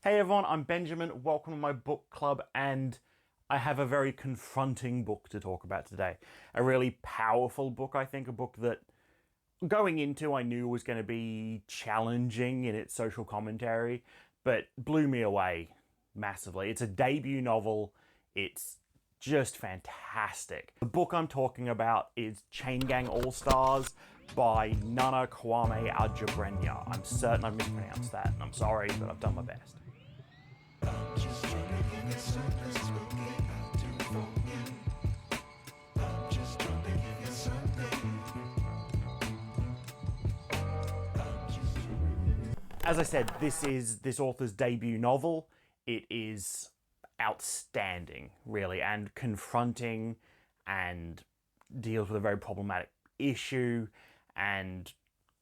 Hey everyone, I'm Benjamin. Welcome to my book club, and I have a very confronting book to talk about today. A really powerful book, I think, a book that going into I knew was going to be challenging in its social commentary, but blew me away massively. It's a debut novel. It's just fantastic. The book I'm talking about is Chain Gang All-Stars by ℚ𝕚 Kwame Adjei-Brenyah. I'm certain I mispronounced that, and I'm sorry, but I've done my best. As I said, this is this author's debut novel. It is outstanding, really, and confronting, and deals with a very problematic issue, and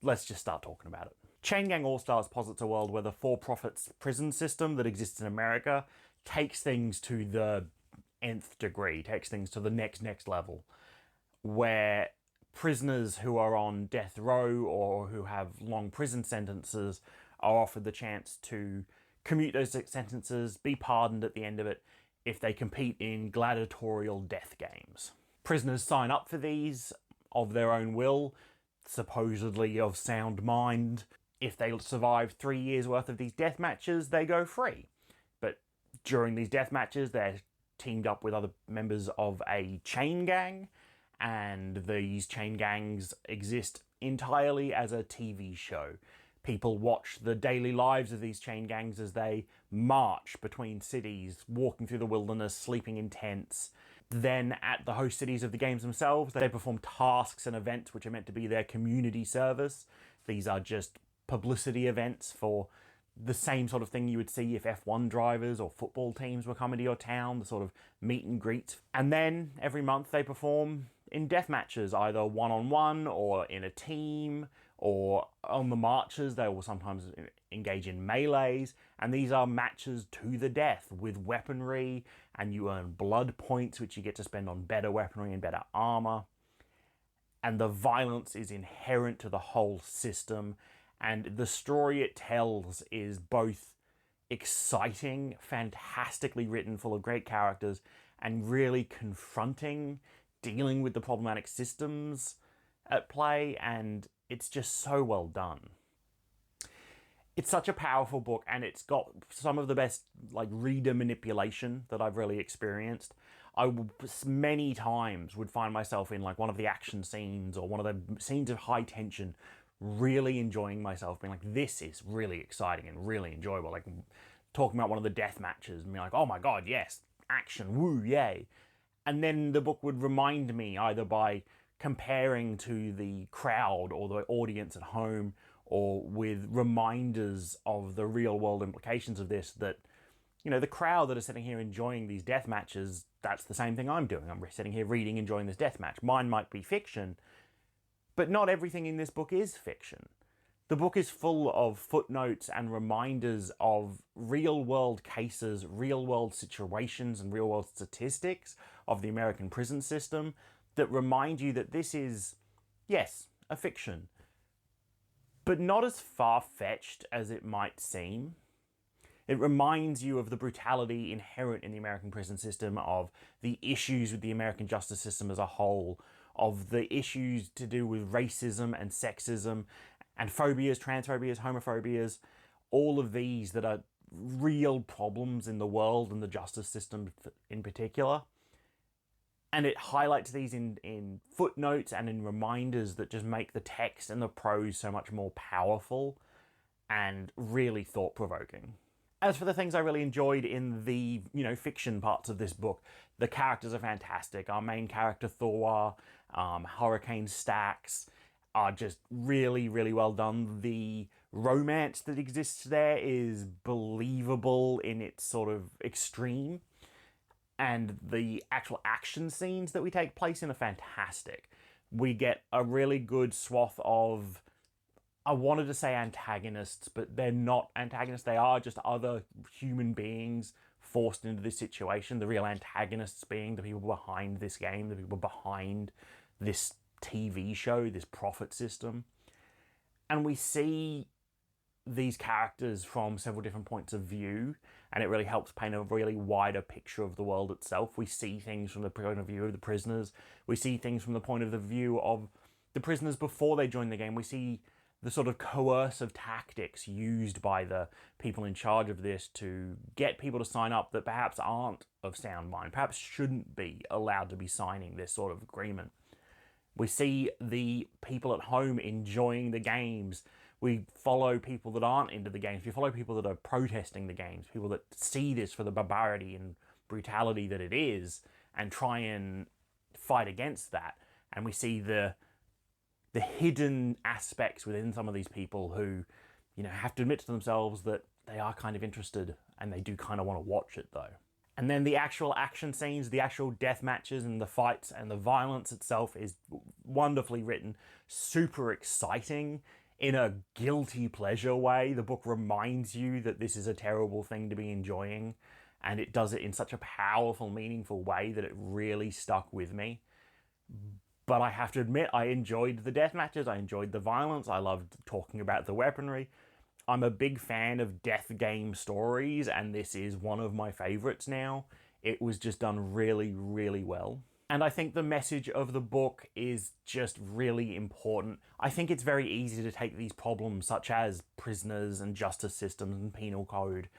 let's just start talking about it. Chain Gang All-Stars posits a world where the for-profit prison system that exists in America takes things to the nth degree, takes things to the next level, where prisoners who are on death row or who have long prison sentences are offered the chance to commute those sentences, be pardoned at the end of it, if they compete in gladiatorial death games. Prisoners sign up for these of their own will, supposedly of sound mind. If they survive 3 years worth of these death matches, they go free. But during these death matches, they're teamed up with other members of a chain gang, and these chain gangs exist entirely as a TV show. People watch the daily lives of these chain gangs as they march between cities, walking through the wilderness, sleeping in tents. Then at the host cities of the games themselves, they perform tasks and events which are meant to be their community service. These are just publicity events for the same sort of thing you would see if F1 drivers or football teams were coming to your town, the sort of meet and greet. And then every month they perform in death matches, either one-on-one or in a team, or on the marches they will sometimes engage in melees, and these are matches to the death with weaponry, and you earn blood points which you get to spend on better weaponry and better armor. And the violence is inherent to the whole system, and the story it tells is both exciting, fantastically written, full of great characters, and really confronting, dealing with the problematic systems at play, and it's just so well done. It's such a powerful book, and it's got some of the best reader manipulation that I've really experienced. I many times would find myself in one of the action scenes or one of the scenes of high tension, really enjoying myself, being like, this is really exciting and really enjoyable. Like talking about one of the death matches and being like, oh my god, yes, action, woo, yay. And then the book would remind me, either by comparing to the crowd or the audience at home, or with reminders of the real world implications of this, that, you know, the crowd that are sitting here enjoying these death matches, that's the same thing I'm doing. I'm sitting here reading, enjoying this death match. Mine might be fiction, but not everything in this book is fiction. The book is full of footnotes and reminders of real-world cases, real-world situations, and real-world statistics of the American prison system that remind you that this is, yes, a fiction, but not as far-fetched as it might seem. It reminds you of the brutality inherent in the American prison system, of the issues with the American justice system as a whole, of the issues to do with racism and sexism and phobias, transphobias, homophobias, all of these that are real problems in the world and the justice system in particular. And it highlights these in footnotes and in reminders that just make the text and the prose so much more powerful and really thought-provoking. As for the things I really enjoyed in the, fiction parts of this book, the characters are fantastic. Our main character, Thor, Hurricane Stax, are just really, really well done. The romance that exists there is believable in its sort of extreme, and the actual action scenes that we take place in are fantastic. We get a really good swath of, I wanted to say antagonists, but they're not antagonists. They are just other human beings forced into this situation. The real antagonists being the people behind this game, the people behind this TV show, this profit system. And we see these characters from several different points of view, and it really helps paint a really wider picture of the world itself. We see things from the point of view of the prisoners. We see things from the point of view of the prisoners before they join the game. We see the sort of coercive tactics used by the people in charge of this to get people to sign up that perhaps aren't of sound mind, perhaps shouldn't be allowed to be signing this sort of agreement. We see the people at home enjoying the games. We follow people that aren't into the games. We follow people that are protesting the games, people that see this for the barbarity and brutality that it is and try and fight against that. And we see the hidden aspects within some of these people who, you know, have to admit to themselves that they are kind of interested and they do kind of want to watch it though. And then the actual action scenes, the actual death matches and the fights and the violence itself is wonderfully written, super exciting in a guilty pleasure way. The book reminds you that this is a terrible thing to be enjoying, and it does it in such a powerful, meaningful way that it really stuck with me. But I have to admit, I enjoyed the death matches, I enjoyed the violence, I loved talking about the weaponry. I'm a big fan of death game stories, and this is one of my favorites now. It was just done really, really well. And I think the message of the book is just really important. I think it's very easy to take these problems such as prisoners and justice systems and penal code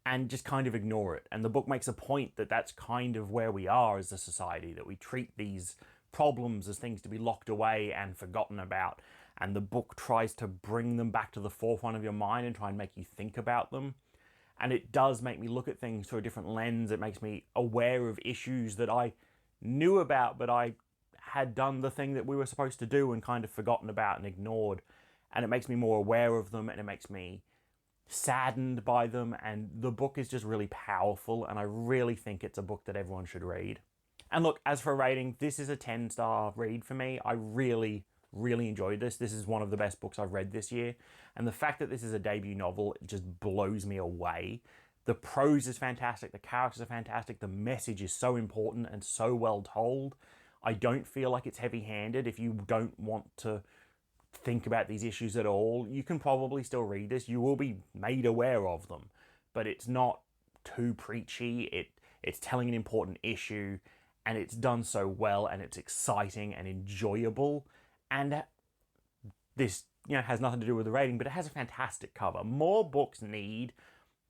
and just kind of ignore it. And the book makes a point that that's kind of where we are as a society, that we treat these problems as things to be locked away and forgotten about. And the book tries to bring them back to the forefront of your mind and try and make you think about them. And it does make me look at things through a different lens. It makes me aware of issues that I knew about, but I had done the thing that we were supposed to do and kind of forgotten about and ignored. And it makes me more aware of them, and it makes me saddened by them. And the book is just really powerful, and I really think it's a book that everyone should read. And look, as for a rating, this is a 10-star read for me. I really enjoyed this. This is one of the best books I've read this year. And the fact that this is a debut novel, it just blows me away. The prose is fantastic. The characters are fantastic. The message is so important and so well told. I don't feel like it's heavy-handed. If you don't want to think about these issues at all, you can probably still read this. You will be made aware of them, but it's not too preachy. It's telling an important issue, and it's done so well, and it's exciting and enjoyable. And this, you know, has nothing to do with the rating, but it has a fantastic cover. More books need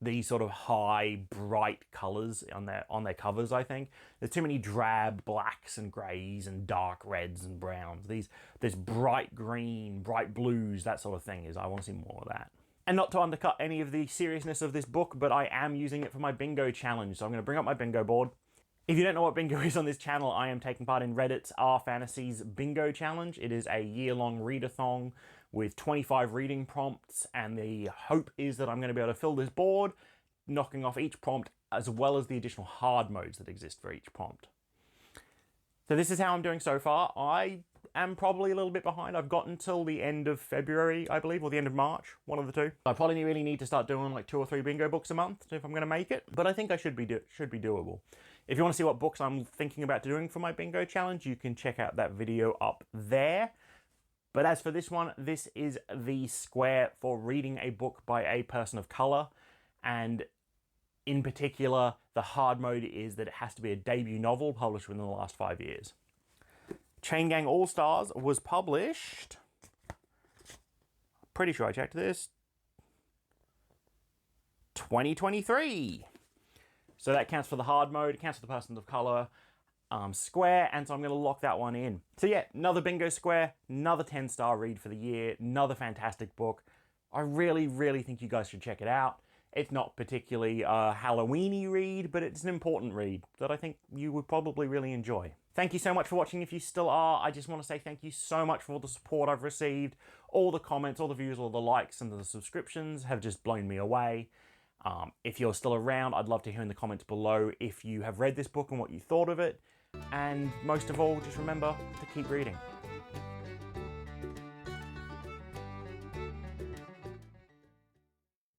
these sort of high, bright colors on their covers, I think. There's too many drab blacks and grays and dark reds and browns. This bright green, bright blues, that sort of thing I want to see more of that. And not to undercut any of the seriousness of this book, but I am using it for my bingo challenge. So I'm going to bring up my bingo board. If you don't know what bingo is on this channel, I am taking part in Reddit's R-Fantasy's bingo challenge. It is a year-long readathon with 25 reading prompts, and the hope is that I'm going to be able to fill this board, knocking off each prompt, as well as the additional hard modes that exist for each prompt. So this is how I'm doing so far. I am probably a little bit behind. I've got until the end of February, I believe, or the end of March, one of the two. I probably really need to start doing like 2 or 3 bingo books a month if I'm going to make it, but I think I should be doable. If you want to see what books I'm thinking about doing for my bingo challenge, you can check out that video up there. But as for this one, this is the square for reading a book by a person of color. And in particular, the hard mode is that it has to be a debut novel published within the last 5 years. Chain Gang All-Stars was published, pretty sure I checked this, 2023. So that counts for the hard mode, it counts for the person of color square, and so I'm going to lock that one in. So yeah, another bingo square, another 10-star read for the year, another fantastic book. I really think you guys should check it out. It's not particularly a Halloween-y read, but it's an important read that I think you would probably really enjoy. Thank you so much for watching if you still are. I just want to say thank you so much for all the support I've received. All the comments, all the views, all the likes, and the subscriptions have just blown me away. If you're still around, I'd love to hear in the comments below if you have read this book and what you thought of it. And most of all, just remember to keep reading.